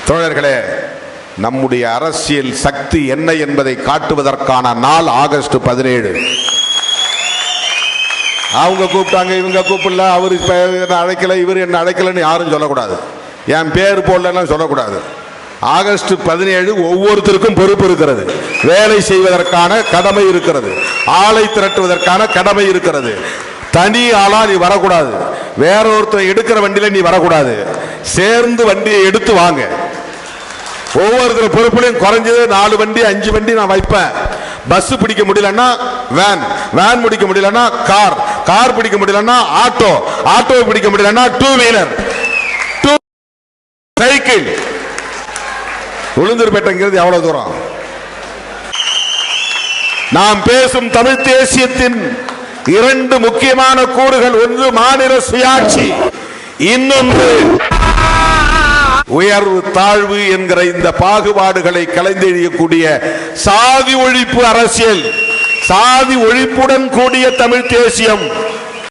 தோழர்களே, நம்முடைய அரசியல் சக்தி என்ன என்பதை காட்டுவதற்கான நாள் ஆகஸ்ட் 17. அவங்க கூப்பிட்டாங்க, இவங்க கூப்பிடல, அவர் என்ன அழைக்கல, இவர் என்ன அழைக்கலன்னு யாரும் சொல்லக்கூடாது. என் பேர் போடலாம் சொல்லக்கூடாது. ஆகஸ்ட் 17 ஒவ்வொருத்தருக்கும் பொறுப்பு இருக்கிறது. வேலை செய்வதற்கான கடமை இருக்கிறது. ஆளை திரட்டுவதற்கான கடமை இருக்கிறது. தனி ஆளா நீ வரக்கூடாது. வேற ஒருத்தர் எடுக்கிற வண்டியில நீ வரக்கூடாது. சேர்ந்து வண்டியை எடுத்து வாங்க. ஒவ்வொருத்தர் பொறுப்புலையும் குறைஞ்சது 4 வண்டி 5 வண்டி நான் வைப்பேன். பஸ் பிடிக்க முடியலன்னா வேன், வேன் பிடிக்க முடியலன்னா கார், கார் பிடிக்க முடியலன்னா ஆட்டோ, ஆட்டோ பிடிக்க முடியலன்னா 2 வீலர், சைக்கிள். உளுந்தூர்பேட்டைங்கிறது எவ்வளவு தூரம்? நாம் பேசும் தமிழ் தேசியத்தின் 2 முக்கியமான கூறுகள், ஒன்று மாநில சுயாட்சி, இன்னொன்று உயர்வு தாழ்வு என்கிற இந்த பாகுபாடுகளை கலைந்தெழியக்கூடிய சாதி ஒழிப்பு அரசியல். சாதி ஒழிப்புடன் கூடிய தமிழ் தேசியம்